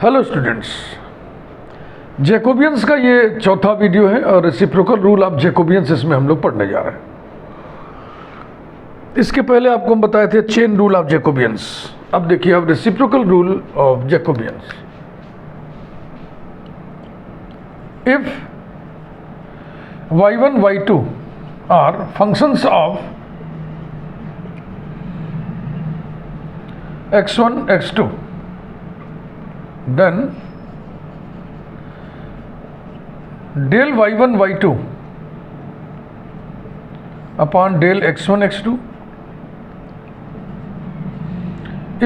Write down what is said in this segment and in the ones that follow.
Hello students, Jacobians का ये चौथा वीडियो है और रेसिप्रोकल रूल ऑफ जैकोबियंस इसमें हम लोग पढ़ने जा रहे हैं। इसके पहले आपको हम बताए थे चेन रूल ऑफ जैकोबियंस। अब देखिए अब reciprocal rule of Jacobians. If y1 y2 are functions of x1 x2 then del y1 y2 upon del x1 x2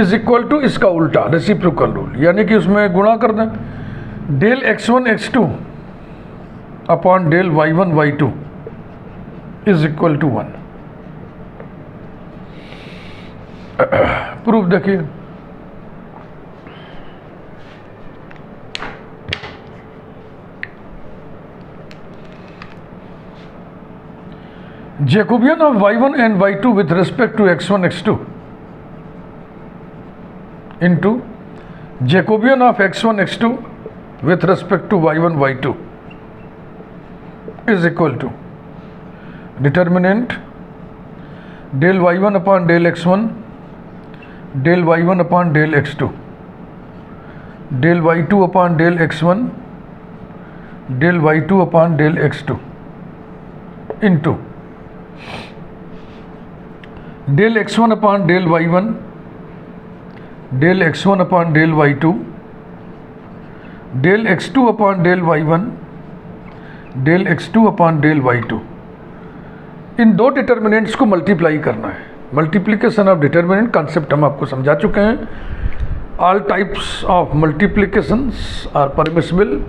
is equal to इसका उल्टा रेसिप्रोकल रूल, यानी कि उसमें गुणा कर दें del x1 x2 upon del y1 y2 is equal to 1। Proof देखिए, Jacobian of y1 and y2 with respect to x1 x2 into Jacobian of x1 x2 with respect to y1 y2 is equal to determinant del y1 upon del x1 del y1 upon del x2 del y2 upon del x1 del y2 upon del x2 into del x1 upon del y1 del x1 upon del y2 del x2 upon del y1 del x2 upon del y2। इन दो determinants को multiply करना है। Multiplication of determinant concept हम आपको समझा चुके हैं। All types of multiplications are permissible.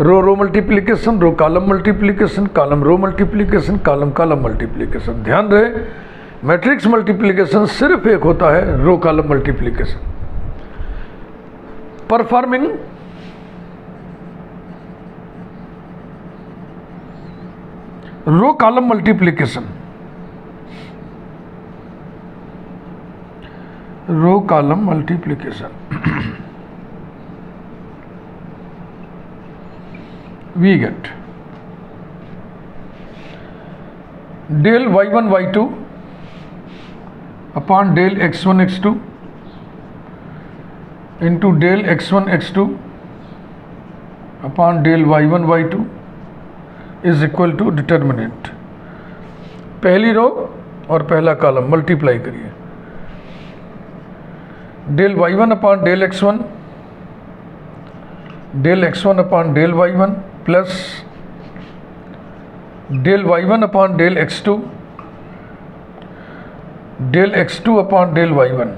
Row multiplication, row column multiplication, column row multiplication, column column multiplication. ध्यान रहे मैट्रिक्स मल्टीप्लिकेशन सिर्फ एक होता है, row column multiplication. Performing row column multiplication, row column multiplication we get del y1 y2 upon del x1 x2 into del x1 x2 upon del y1 y2 is equal to determinant। पहली रो और पहला column multiply करिए। del y1 upon del x1 del x1 upon del y1 plus del y1 upon del x2 del x2 upon del y1।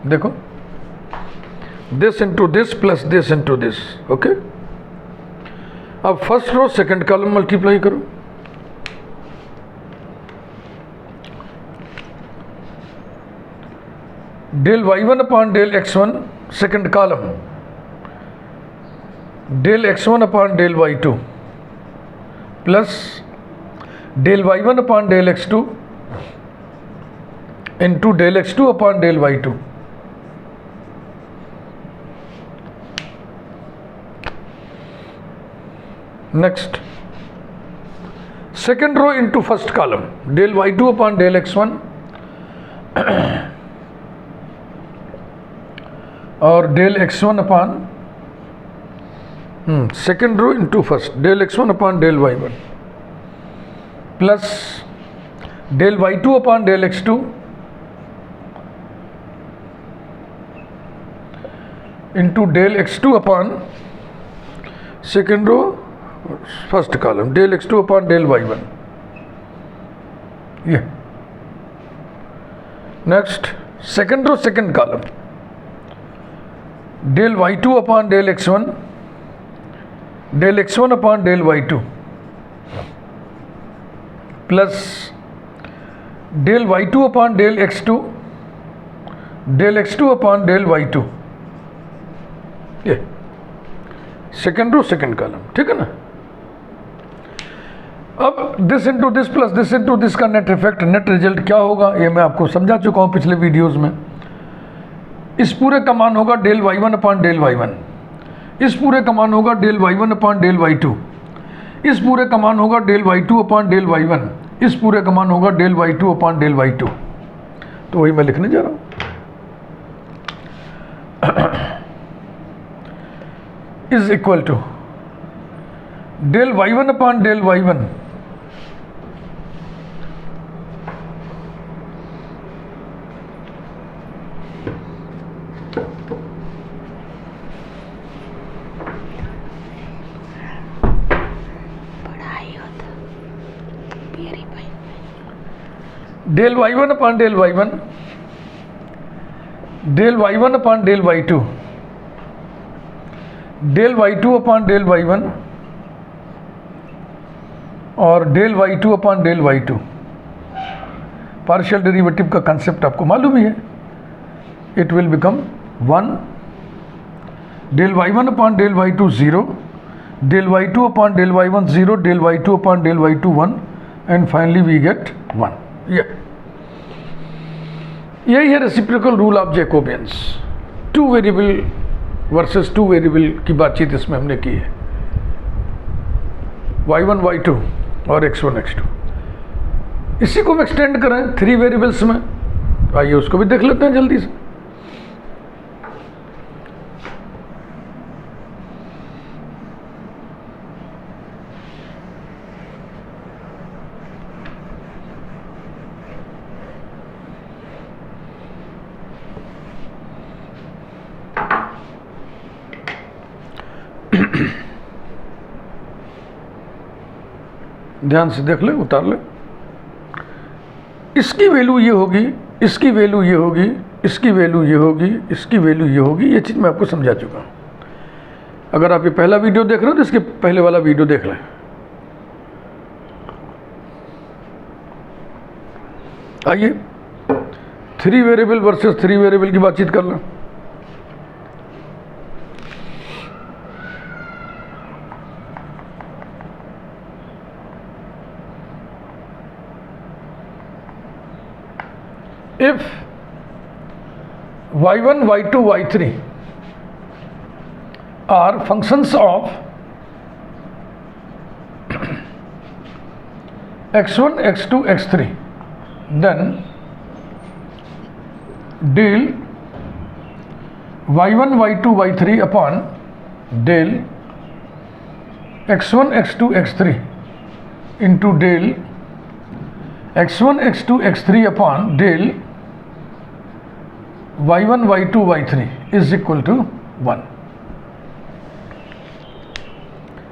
देखो this into this plus this into this. Okay, अब first row second column multiply करो। del y1 upon del x1 second column del x1 upon del y2 plus del y1 upon del x2 into del x2 upon del y2। Next second row into first column del y2 upon del x1 और del x1 upon second row into first del x1 upon del y1 plus del y2 upon del x2 into del x2 upon second row first column del x2 upon del y1। ये next second row second column del y2 upon del x1 del x1 upon del y2 plus del y2 upon del x2 del x2 upon del y2। ये second row second column, ठीक है ना। अब this into this plus this into this का net effect, net result क्या होगा ये मैं आपको समझा चुका हूँ पिछले वीडियोस में। इस पूरे का मान होगा del y1 upon del y1, इस पूरे का मान होगा del y1 upon del y2, इस पूरे का मान होगा del y2 upon del y1, इस पूरे का मान होगा del y2 upon del y2। तो वही मैं लिखने जा रहा हूं, is equal to del y1 upon del y1 del y1 upon del y1, del y1 upon del y2, del y2 upon del y1 और del y2 upon del y2। Partial derivative का concept आपको मालूम ही है, it will become 1, del y1 upon del y2 0, del y2 upon del y1 0, del y2 upon del y2 1 and finally we get 1। यही है reciprocal rule of Jacobians. Two variable versus two variable की बातचीत इसमें हमने की है, y1 y2 और x1 x2। इसी को हम एक्सटेंड करें 3 वेरिएबल्स में, आइए उसको भी देख लेते हैं जल्दी से। ध्यान से देख ले, उतार ले। इसकी वैल्यू ये होगी, इसकी वैल्यू ये होगी, इसकी वैल्यू ये होगी, इसकी वैल्यू ये होगी। ये चीज़ मैं आपको समझा चुका हूँ। अगर आप ये पहला वीडियो देख रहे हो तो इसके पहले वाला वीडियो देख लें। आइए 3 वेरिएबल वर्सेस 3 वेरिएबल की बातचीत कर लें। If y1, y2, y3 are functions of x1, x2, x3, then del y1, y2, y3 upon del x1, x2, x3 into del x1, x2, x3 upon del y1, y2, y3 is equal to 1.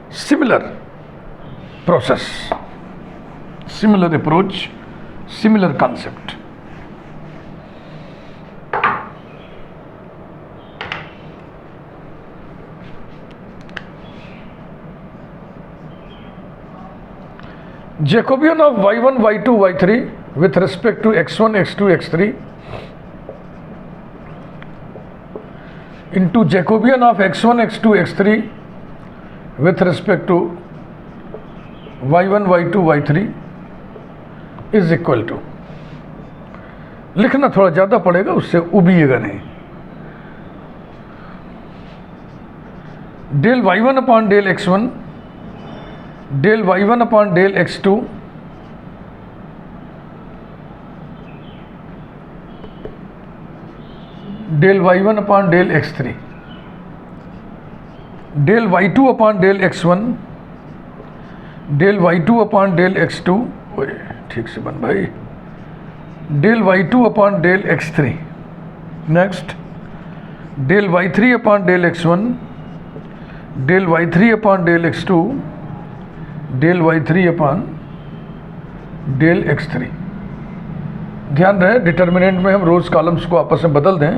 Similar process, similar approach, similar concept. Jacobian of y1, y2, y3 with respect to x1, x2, x3 into Jacobian of x1, x2, x3 with respect to y1, y2, y3 is equal to, लिखना थोड़ा ज़्यादा पड़ेगा, उससे उबिएगा नहीं। Del y1 upon del x1, del y1 upon del x2, del y1 upon del x3, del y2 upon del x1, del y2 upon del x2, ठीक से बन भाई, del y2 upon del x3, next del y3 upon del x1, del y3 upon del x2, del y3 upon del x3। ध्यान रहे determinant में हम रोज columns को आपस में बदल दें,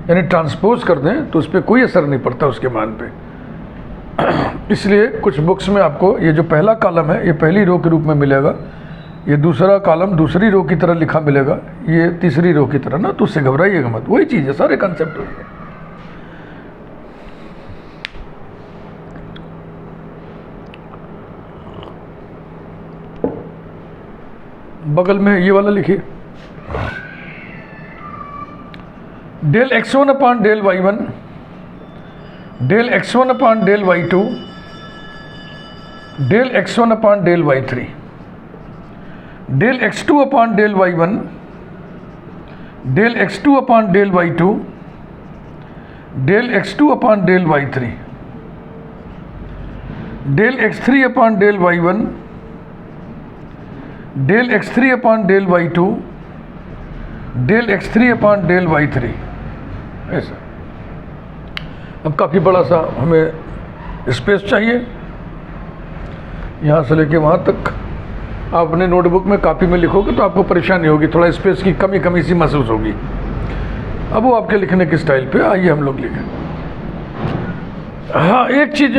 यानी ट्रांसपोज कर दें, तो उस पर कोई असर नहीं पड़ता उसके मान पे। इसलिए कुछ बुक्स में आपको ये जो पहला कॉलम है ये पहली रो के रूप में मिलेगा, ये दूसरा कॉलम दूसरी रो की तरह लिखा मिलेगा, ये तीसरी रो की तरह ना, तो उससे घबराइएगा मत, वही चीज़ है, सारे कॉन्सेप्ट वही है। बगल में ये वाला लिखिए, del x1 upon del y1, del x1 upon del y2, del x1 upon del y3, del x2 upon del y1, del x2 upon del y2, del x2 upon del y3, del x3 upon del y1, del x3 upon del y2, del x3 upon del y3। ऐसा अब काफ़ी बड़ा सा हमें space चाहिए, यहाँ से लेके वहाँ तक। आप अपने नोटबुक में कॉपी में लिखोगे तो आपको परेशानी होगी, थोड़ा स्पेस की कमी सी महसूस होगी। अब वो आपके लिखने के स्टाइल पे, आइए हम लोग लिखें। हाँ, एक चीज़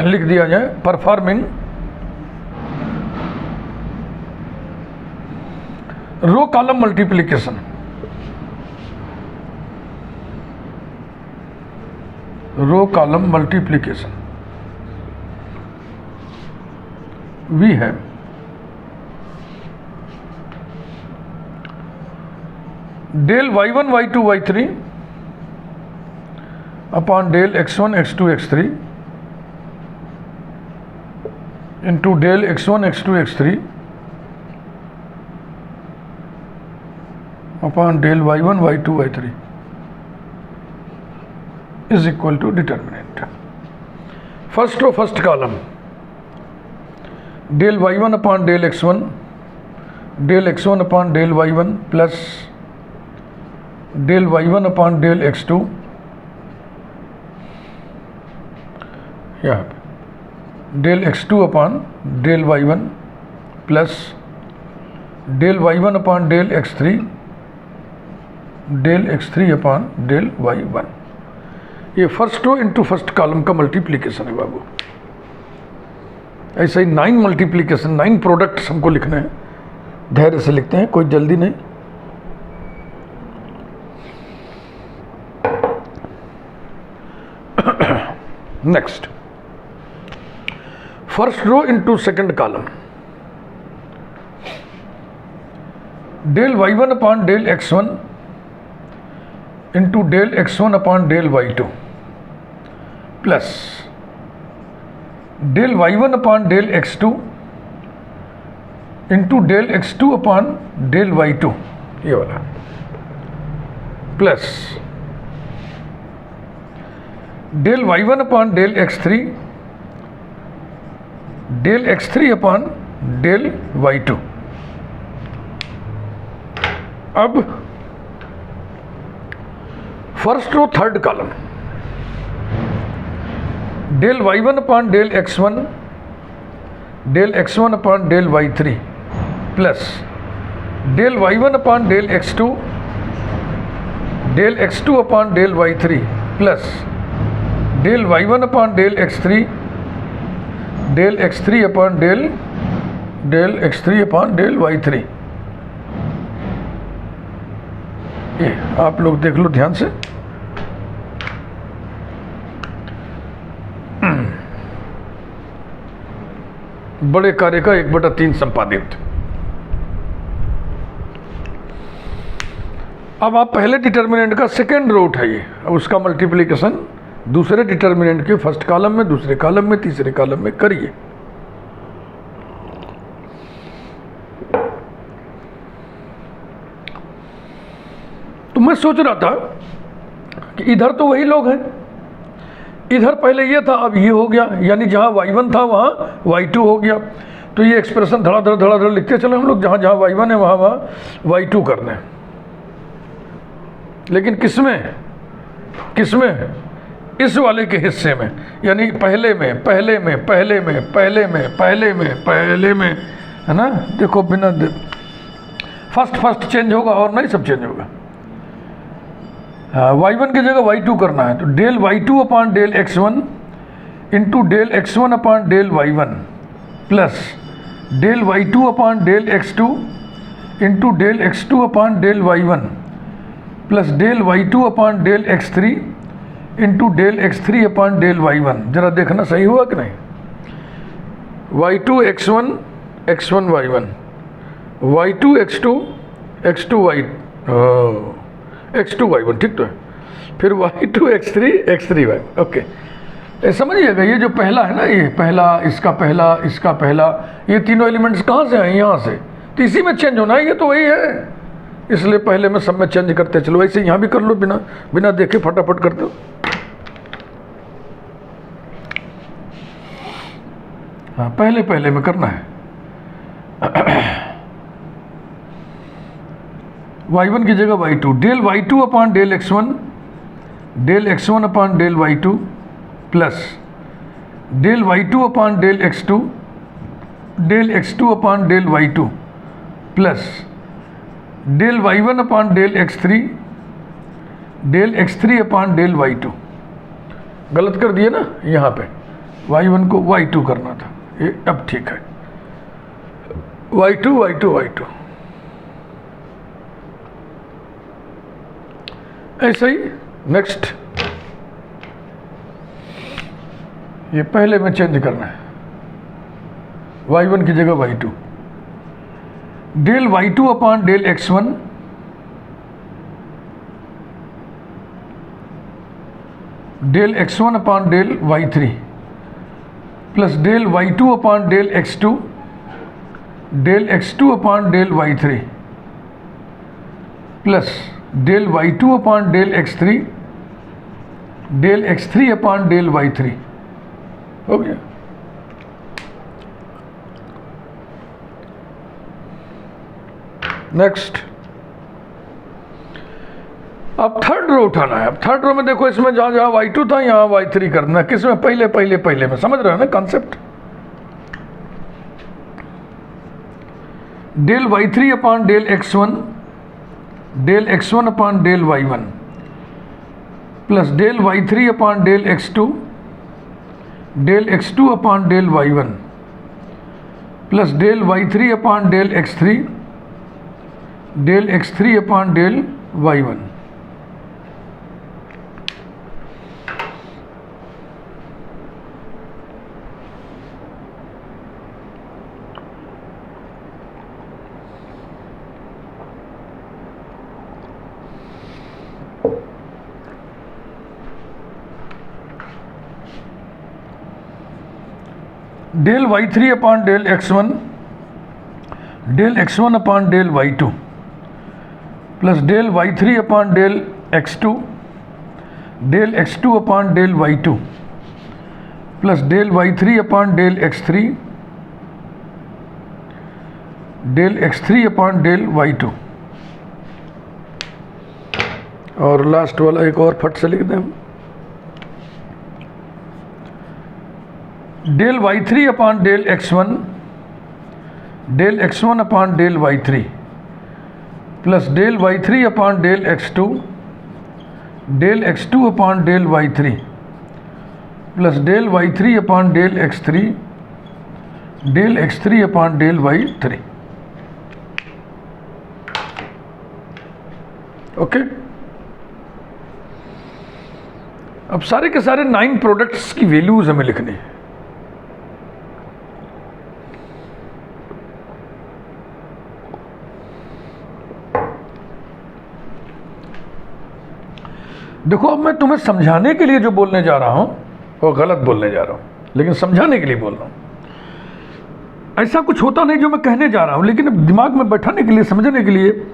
लिख दिया जाए, performing row column multiplication. Row column multiplication वी है del y1 y2 y3 upon del x1 x2 x3 into del x1 x2 x3 upon del y1 y2 y3 is equal to determinant. First row first column, del y1 upon del x1, del x1 upon del y1 plus del y1 upon del x2, यहाँ पे del x2 upon del y1 plus del y1 upon del x3, del x3 upon del y1। ये first row into first column का multiplication है बाबू। ऐसा ही 9 multiplication, 9 products हमको लिखने हैं, धैर्य से लिखते हैं, कोई जल्दी नहीं। Next, first row into second column, del y1 upon del x1 into del x1 upon del y2 plus del y1 upon del x2 into del x2 upon del y2, ये वाला, plus del y1 upon del x3, del x3 upon del y2। अब first row third column, del y1 upon del x1, del x1 upon del y3 plus del y1 upon del x2, del x2 upon del y3 plus del y1 upon del x3, del x3 upon del x3 upon del y3। ये आप लोग देख लो ध्यान से। बड़े कार्य का 1/3 संपादित। अब आप पहले डिटर्मिनेंट का सेकेंड रो उठाइए, अब उसका मल्टीप्लिकेशन दूसरे डिटर्मिनेंट के फर्स्ट कॉलम में, दूसरे कॉलम में, तीसरे कॉलम में करिए। तो मैं सोच रहा था कि इधर तो वही लोग हैं, इधर पहले ये था, अब ये हो गया, यानी जहाँ y1 था वहाँ y2 हो गया। तो ये एक्सप्रेशन धड़ाधड़ लिखते चले हम लोग, जहाँ जहाँ y1 है वहाँ y2 करना है। लेकिन किसमें इस वाले के हिस्से में, यानी पहले में, है ना। देखो बिना फर्स्ट चेंज होगा और नहीं सब चेंज होगा। y1 की जगह y2 करना है, तो del y2 upon del x1 into del x1 upon del y1 plus del y2 upon del x2 into del x2 upon del y1 plus del y2 upon del x3 into del x3 upon del y1। जरा देखना सही हुआ कि नहीं। y2 x1 y1, y2 x2 y2 y1, ठीक तो है। फिर y2 x3 y, ओके। समझिएगा, ये जो पहला है ना, ये पहला, इसका पहला, ये तीनों एलिमेंट्स कहाँ से आए? यहाँ से। तो इसी में चेंज होना है, ये तो वही है, इसलिए पहले में सब में चेंज करते चलो। ऐसे यहाँ भी कर लो, बिना देखे फटाफट कर दो। हाँ, पहले में करना है। y1 की जगह y2, del y2 upon del x1, del x1 upon del y2 plus del y2 upon del x2, del x2 upon del y2 plus del y1 upon del x3, del x3 upon del y2। गलत कर दिए ना यहाँ पे, y1 को y2 करना था, ये अब ठीक है। y2 ऐसा ही। नेक्स्ट, ये पहले में चेंज करना है, y1 की जगह y2, del y2 upon del x1, del x1 upon del y3 plus del y2 upon del x2, del x2 upon del y3 plus del y2 upon del x3, del x3 upon del y3। हो गया। Next, अब third row उठाना है। अब third row में देखो, इसमें जहां जहां y2 था यहां y3 करना है। किसमें? पहले में। समझ रहे हो ना concept? Del y3 upon del x1, del x1 upon del y1 plus del y3 upon del x2, del x2 upon del y1 plus del y3 upon del x3, del x3 upon del y1। Del y3 upon del x1, del x1 upon del y2 plus del y3 upon del x2, del x2 upon del y2 plus del y3 upon del x3, del x3 upon del y2। और last वाला एक और फट से लिख दें, del y3 upon del x1, del x1 upon del y3 plus del y3 upon del x2, del x2 upon del y3 plus del y3 upon del x3, del x3 upon del y3। Okay. अब सारे के सारे 9 products की values हमें लिखनी है। देखो, अब मैं तुम्हें समझाने के लिए जो बोलने जा रहा हूं वो गलत बोलने जा रहा हूं, लेकिन समझाने के लिए बोल रहा हूं। ऐसा कुछ होता नहीं जो मैं कहने जा रहा हूं, लेकिन दिमाग में बैठाने के लिए, समझने के लिए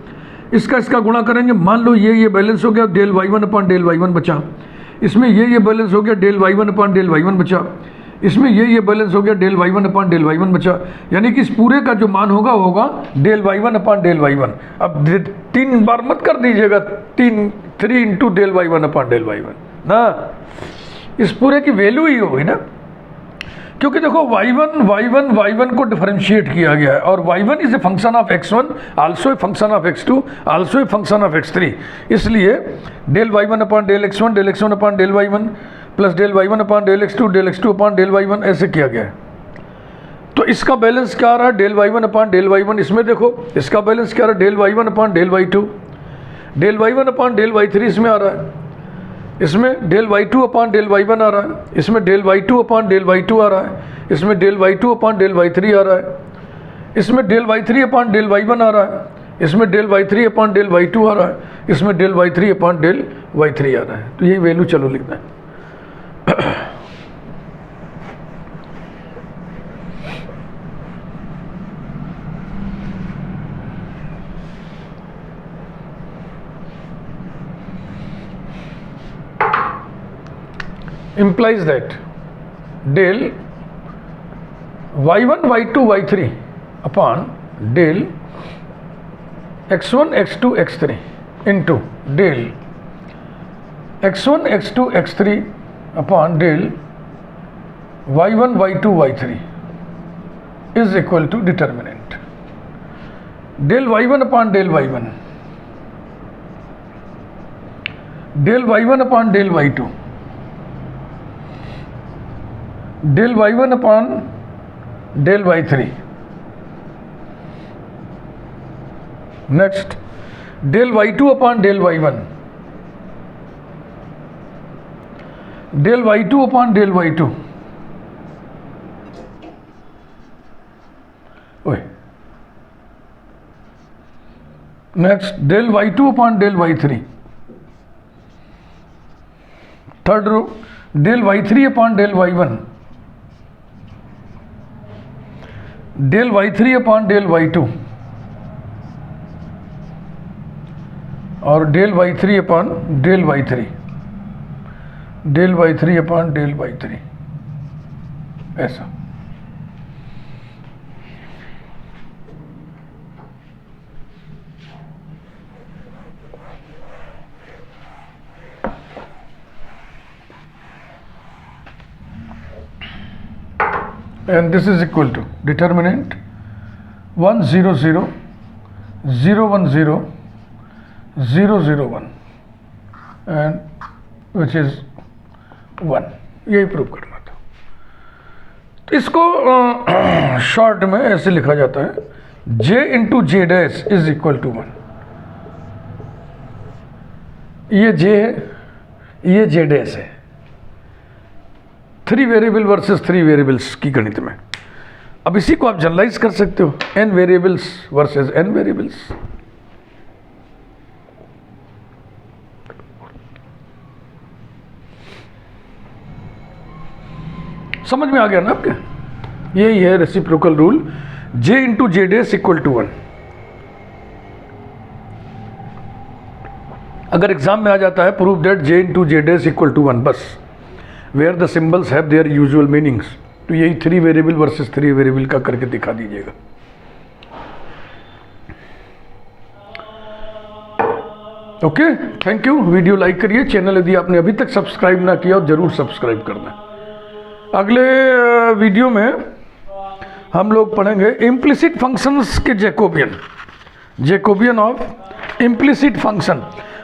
इसका गुणा करेंगे। मान लो ये बैलेंस हो गया, del y1 upon del y1 बचा। इसमें ये बैलेंस हो गया, del y1 upon del y1 बचा। इसमें ये बैलेंस हो गया, del y1 upon del y1 बचा। यानी कि इस पूरे का जो मान होगा del y1 upon del y1। अब 3 बार मत कर दीजिएगा, 3 into del y1 upon del y1 ना, इस पूरे की वैल्यू ही होगी ना। क्योंकि देखो, y1 को डिफरेंशिएट किया गया है, और y1 is a function of x1, also a function of x2, also a function of x3। इसलिए del y1 upon del x1, del x1 upon del y1 plus del y1 upon del x2, del x2 upon del y1 ऐसे किया गया है। तो इसका balance क्या आ रहा है? Del y1 upon del y1। इसमें देखो, इसका बैलेंस क्या आ रहा है? Del y1 upon del y2, del y1 upon del y3 इसमें आ रहा है। इसमें del y2 upon del y1 आ रहा है। इसमें del y2 upon del y2 आ रहा है। इसमें del y2 upon del y3 आ रहा है। इसमें del y3 upon del y1 आ रहा है। इसमें del Y three upon del Y two आ रहा है, इसमें del Y three upon del Y three आ रहा है। तो यही वैल्यू चलो लिखना है। implies that del y1 y2 y3 upon del x1 x2 x3 into del x1 x2 x3 upon del y1 y2 y3 is equal to determinant del y1 upon del y1 del y1 upon del y2 del y1 upon del y3 next del y2 upon del y1 del y2 upon del y2 next del y2 upon del y3 third row del y3 upon del y1 del y3 upon del y2 और del y3 upon del y3 del y3 upon del y3 ऐसा। And this is equal to determinant 1 0 0 0 1 0 0 0 1 and which is 1। यही prove करना था। तो इसको short में ऐसे लिखा जाता है j into J dash is equal to 1। ये j है, ये j डैश है। 3 वेरिएबल वर्सेस 3 वेरिएबल्स की गणित में। अब इसी को आप जनरलाइज कर सकते हो n variables versus n variables. समझ में आ गया ना आपके? यही है reciprocal rule, j into J dash equal to 1। अगर एग्जाम में आ जाता है prove that j into J dash equal to 1 बस, where the symbols have their usual meanings, तो यही 3 वेरिएबल वर्सेस 3 वेरिएबल का करके दिखा दीजिएगा। Okay, thank you. Video like करिए, चैनल यदि आपने अभी तक सब्सक्राइब ना किया हो जरूर सब्सक्राइब करना। अगले वीडियो में हम लोग पढ़ेंगे इम्प्लिसिट फंक्शंस के Jacobian of implicit function.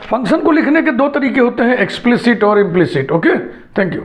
Function को लिखने के 2 तरीके होते हैं, एक्सप्लिसिट और इम्प्लिसिट। Okay, thank you.